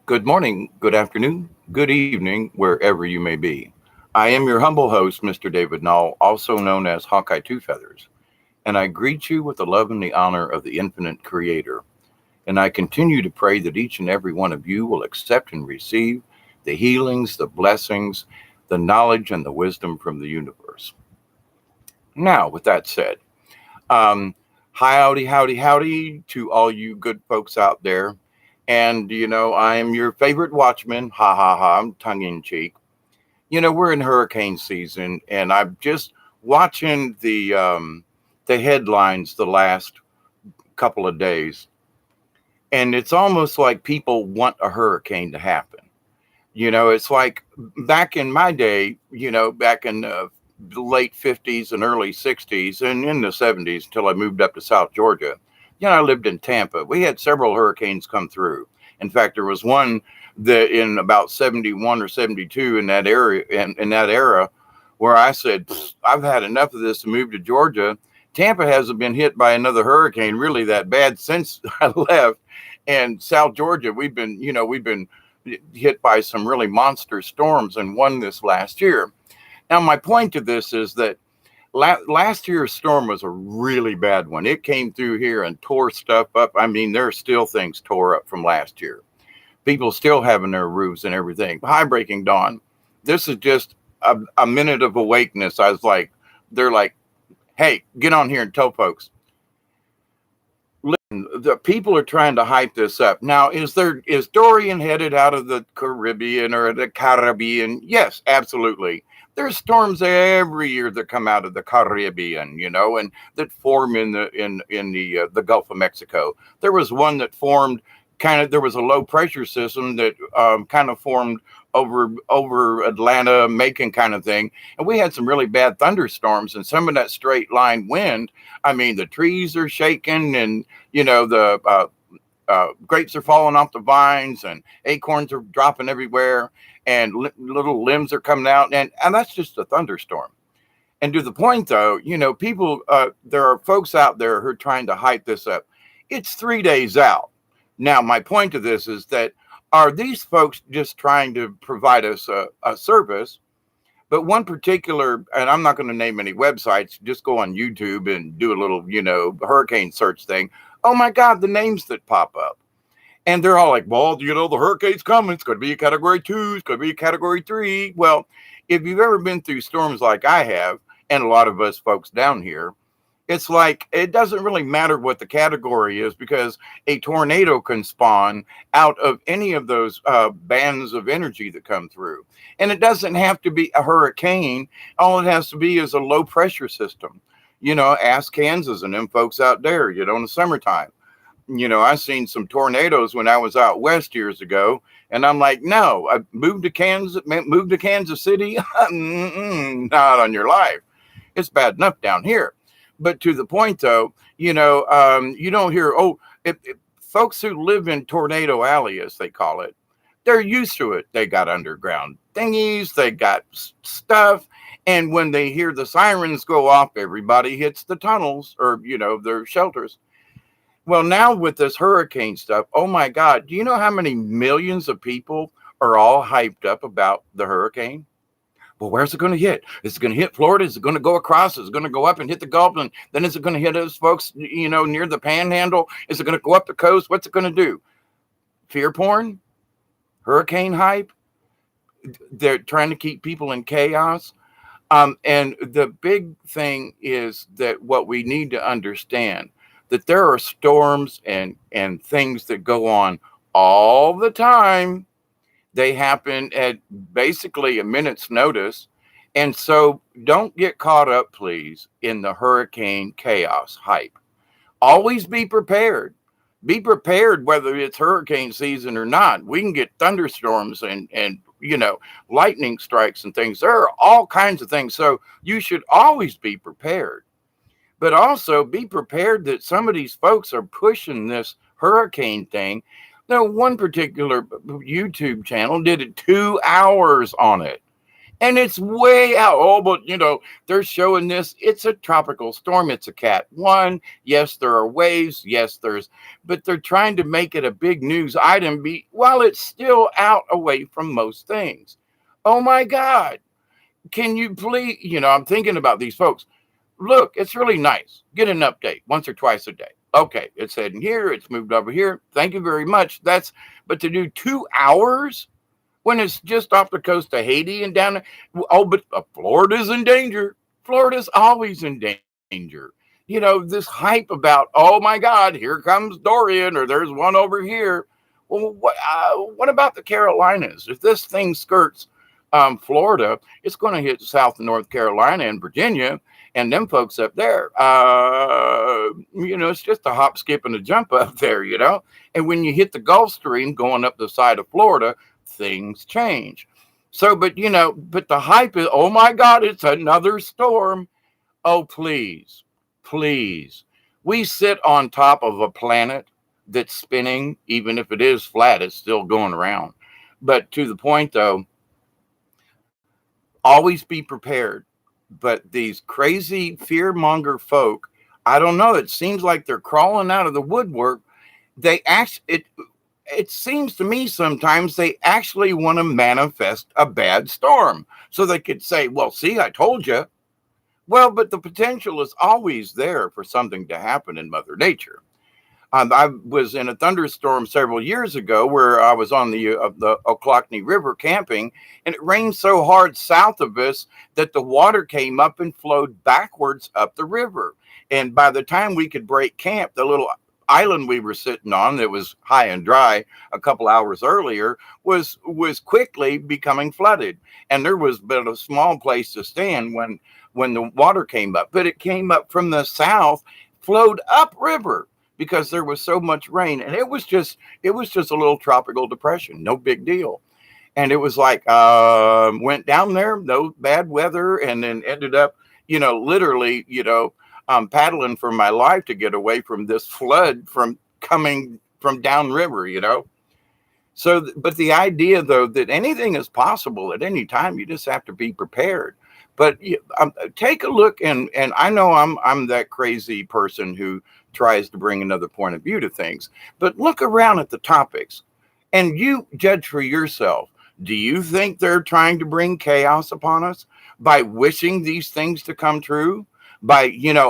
Good morning, good afternoon, good evening, wherever you may be. I am your humble host, Mr. David Null, also known as Hawkeye Two Feathers, and I greet you with the love and the honor of the infinite Creator. And I continue to pray that each and every one of you will accept and receive the healings, the blessings, the knowledge, and the wisdom from the universe. Now, with that said, um, howdy, howdy, howdy to all you good folks out there. And, I am your favorite watchman. Ha ha ha. I'm tongue in cheek. We're in hurricane season, and I'm just watching the headlines the last couple of days. And it's almost like people want a hurricane to happen. It's like back in my day, back in the late 50s and early 60s and in the 70s until I moved up to South Georgia. I lived in Tampa. We had several hurricanes come through. In fact, there was one that in about 71 or 72 in that area, in that era, where I said, I've had enough of this to move to Georgia. Tampa hasn't been hit by another hurricane really that bad since I left. And South Georgia, we've been hit by some really monster storms, and one this last year. Now, my point to this is that last year's storm was a really bad one. It came through here and tore stuff up. I mean, there are still things tore up from last year. People still having their roofs and everything. High breaking dawn. This is just a minute of awakeness. They're like, hey, get on here and tell folks. Listen, the people are trying to hype this up. Now, is Dorian headed out of the Caribbean or the Caribbean? Yes, absolutely. There's storms every year that come out of the Caribbean, and that form in the Gulf of Mexico. There was one that formed there was a low pressure system that kind of formed over Atlanta, Macon kind of thing. And we had some really bad thunderstorms and some of that straight line wind. I mean, the trees are shaking and, the grapes are falling off the vines and acorns are dropping everywhere and little limbs are coming out. And that's just a thunderstorm. And to the point, though, people, there are folks out there who are trying to hype this up. It's 3 days out. Now, my point to this is that are these folks just trying to provide us a service? But one particular, and I'm not going to name any websites, just go on YouTube and do a little, hurricane search thing. Oh my God, the names that pop up. And they're all like, well, the hurricane's coming. It's going to be a category 2. It's going to be a category 3. Well, if you've ever been through storms like I have, and a lot of us folks down here, it's like it doesn't really matter what the category is because a tornado can spawn out of any of those bands of energy that come through. And it doesn't have to be a hurricane. All it has to be is a low pressure system. Ask Kansas and them folks out there, in the summertime. I seen some tornadoes when I was out west years ago. And I'm like, no, I moved to Kansas City. Not on your life. It's bad enough down here. But to the point, though, you don't hear, if folks who live in Tornado Alley, as they call it, they're used to it. They got underground thingies, they got stuff. And when they hear the sirens go off, everybody hits the tunnels or, their shelters. Well, now with this hurricane stuff, oh, my God, do you know how many millions of people are all hyped up about the hurricane? Well, where's it going to hit? Is it going to hit Florida? Is it going to go across? Is it going to go up and hit the Gulf? And then is it going to hit us folks, near the panhandle? Is it going to go up the coast? What's it going to do? Fear porn? Hurricane hype? They're trying to keep people in chaos. And the big thing is that what we need to understand, that there are storms and things that go on all the time. They happen at basically a minute's notice. And so don't get caught up, please, in the hurricane chaos hype. Always be prepared. Be prepared whether it's hurricane season or not. We can get thunderstorms and lightning strikes and things. There are all kinds of things. So you should always be prepared. But also be prepared that some of these folks are pushing this hurricane thing. Now, one particular YouTube channel did 2 hours on it. And it's way out. Oh, but they're showing this. It's a tropical storm. It's a Cat 1. Yes, there are waves. Yes, but they're trying to make it a big news item while it's still out away from most things. Oh my God. Can you please, I'm thinking about these folks. Look, it's really nice. Get an update once or twice a day. Okay, it's heading here. It's moved over here. Thank you very much. But to do 2 hours when it's just off the coast of Haiti and down there. Oh, but Florida's in danger. Florida's always in danger. This hype about, oh my God, here comes Dorian, or there's one over here. Well, what about the Carolinas? If this thing skirts Florida, it's going to hit South and North Carolina and Virginia and them folks up there. It's just a hop, skip, and a jump up there. And when you hit the Gulf Stream going up the side of Florida, things change. So, but the hype is, oh my God, it's another storm. Oh, please, please. We sit on top of a planet that's spinning. Even if it is flat, it's still going around. But to the point though, always be prepared. But these crazy fearmonger folk, I don't know, it seems like they're crawling out of the woodwork. It seems to me sometimes they actually want to manifest a bad storm so they could say, well, see, I told you. Well, but the potential is always there for something to happen in Mother Nature. I was in a thunderstorm several years ago where I was on the Ochlockonee River camping, and it rained so hard south of us that the water came up and flowed backwards up the river. And by the time we could break camp, the little island we were sitting on that was high and dry a couple hours earlier was quickly becoming flooded. And there was but a small place to stand when the water came up. But it came up from the south, flowed upriver, because there was so much rain, and it was just a little tropical depression, no big deal. And it was like went down there, no bad weather, and then ended up, literally, paddling for my life to get away from this flood from coming from downriver. So, but the idea though that anything is possible at any time, you just have to be prepared. But take a look, and I know I'm that crazy person who tries to bring another point of view to things, but look around at the topics and you judge for yourself. Do you think they're trying to bring chaos upon us by wishing these things to come true? By, they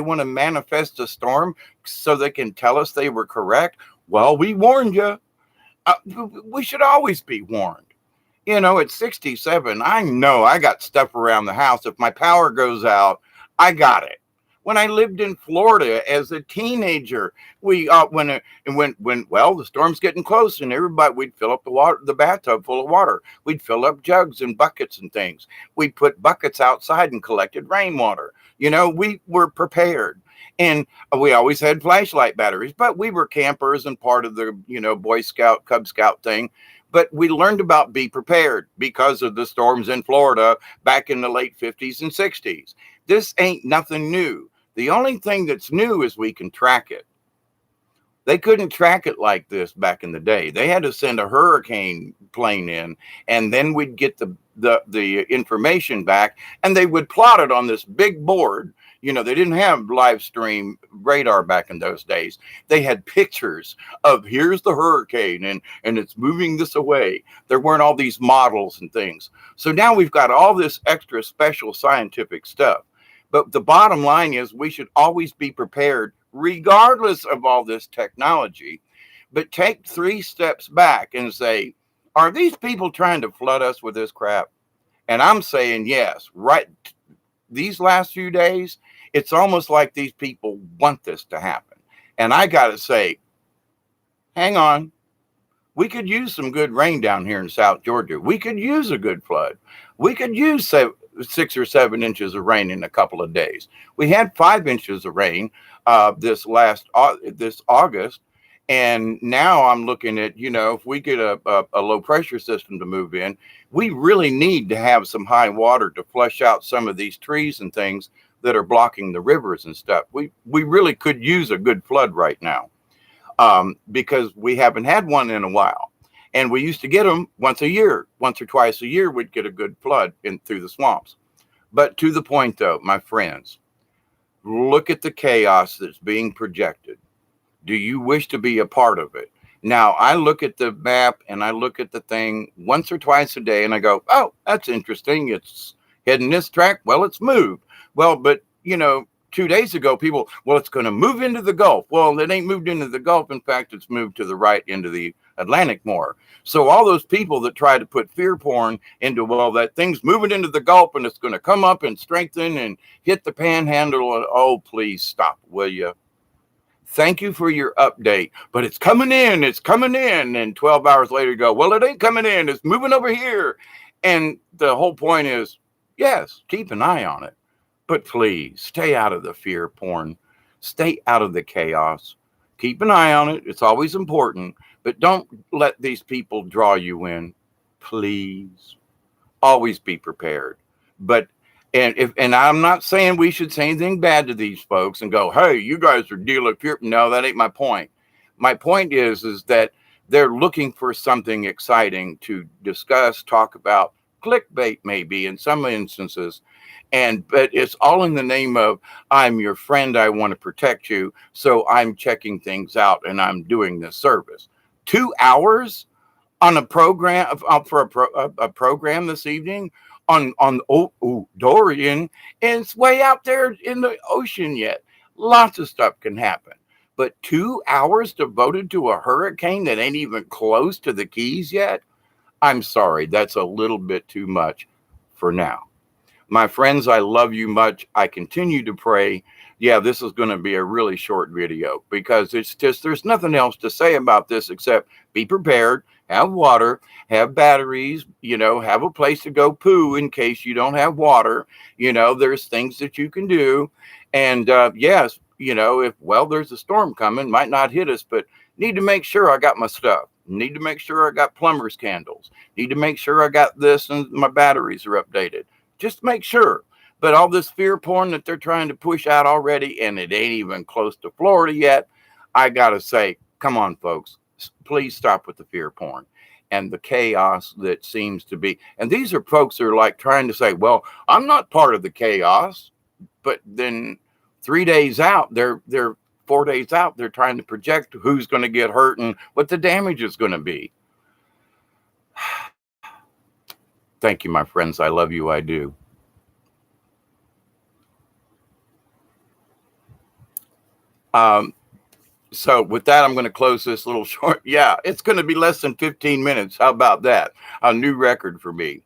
want to manifest a storm so they can tell us they were correct. Well, we warned you. We should always be warned. At 67, I know I got stuff around the house. If my power goes out, I got it. When I lived in Florida as a teenager, we when the storm's getting close, and we'd fill up the bathtub full of water. We'd fill up jugs and buckets and things. We'd put buckets outside and collected rainwater. We were prepared. And we always had flashlight batteries, but we were campers and part of the, Boy Scout, Cub Scout thing. But we learned about be prepared because of the storms in Florida back in the late 50s and 60s. This ain't nothing new. The only thing that's new is we can track it. They couldn't track it like this back in the day. They had to send a hurricane plane in, and then we'd get the information back, and they would plot it on this big board. They didn't have live stream radar back in those days. They had pictures of here's the hurricane and it's moving this away. There weren't all these models and things. So now we've got all this extra special scientific stuff. But the bottom line is we should always be prepared regardless of all this technology. But take 3 steps back and say, are these people trying to flood us with this crap? And I'm saying yes. Right. These last few days, it's almost like these people want this to happen. And I got to say, hang on. We could use some good rain down here in South Georgia. We could use a good flood. We could use 6 or 7 inches of rain in a couple of days. We had 5 inches of rain this August. And now I'm looking at, if we get a low pressure system to move in, we really need to have some high water to flush out some of these trees and things that are blocking the rivers and stuff. We really could use a good flood right now because we haven't had one in a while. And we used to get them once a year, once or twice a year, we'd get a good flood in through the swamps. But to the point though, my friends, look at the chaos that's being projected. Do you wish to be a part of it? Now, I look at the map and I look at the thing once or twice a day and I go, oh, that's interesting. It's heading this track. Well, it's moved. Well, but, 2 days ago, people, well, it's going to move into the Gulf. Well, it ain't moved into the Gulf. In fact, it's moved to the right into the Atlantic more. So all those people that try to put fear porn into, well, that thing's moving into the Gulf and it's going to come up and strengthen and hit the panhandle. Oh, please stop, will you? Thank you for your update, but it's coming in. And 12 hours later, you go, well, it ain't coming in. It's moving over here. And the whole point is, yes, keep an eye on it, but please stay out of the fear porn. Stay out of the chaos. Keep an eye on it. It's always important, but don't let these people draw you in. Please always be prepared. But and I'm not saying we should say anything bad to these folks and go, hey, you guys are dealing fear. No, that ain't my point. My point is that they're looking for something exciting to discuss, talk about, clickbait maybe in some instances. But it's all in the name of, I'm your friend, I want to protect you, so I'm checking things out and I'm doing this service. 2 hours on a program for a program this evening on Dorian, and it's way out there in the ocean yet. Lots of stuff can happen. But 2 hours devoted to a hurricane that ain't even close to the Keys yet? I'm sorry, that's a little bit too much for now. My friends, I love you much. I continue to pray. Yeah, this is going to be a really short video because it's just, there's nothing else to say about this except be prepared, have water, have batteries, have a place to go poo in case you don't have water. There's things that you can do. And yes, there's a storm coming, might not hit us, but need to make sure I got my stuff. Need to make sure I got plumber's candles. Need to make sure I got this and my batteries are updated. Just make sure. But all this fear porn that they're trying to push out already, and it ain't even close to Florida yet, I got to say, come on, folks, please stop with the fear porn and the chaos that seems to be. And these are folks that are like trying to say, well, I'm not part of the chaos. But then 3 days out, they're 4 days out, they're trying to project who's going to get hurt and what the damage is going to be. Thank you, my friends. I love you. I do. So with that, I'm going to close this little short. Yeah, it's going to be less than 15 minutes. How about that? A new record for me.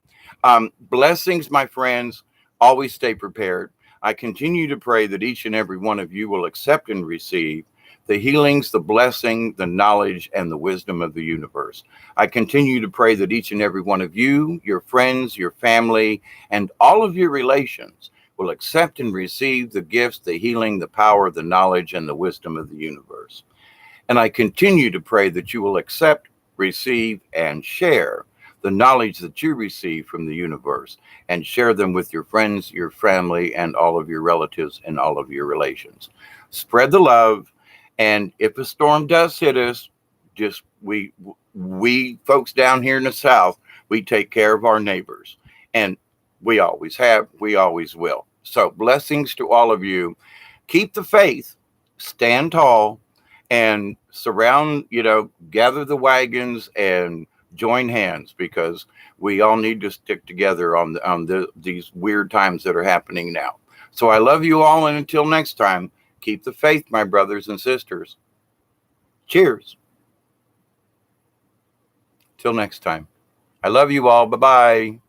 Blessings, my friends. Always stay prepared. I continue to pray that each and every one of you will accept and receive the healings, the blessing, the knowledge, and the wisdom of the universe. I continue to pray that each and every one of you, your friends, your family, and all of your relations will accept and receive the gifts, the healing, the power, the knowledge, and the wisdom of the universe. And I continue to pray that you will accept, receive, and share the knowledge that you receive from the universe and share them with your friends, your family, and all of your relatives and all of your relations. Spread the love. And if a storm does hit us, just we folks down here in the South, we take care of our neighbors. And we always have, we always will. So blessings to all of you. Keep the faith, stand tall, and surround, gather the wagons and join hands, because we all need to stick together on these weird times that are happening now. So I love you all, and until next time, keep the faith, my brothers and sisters. Cheers. Till next time. I love you all. Bye-bye.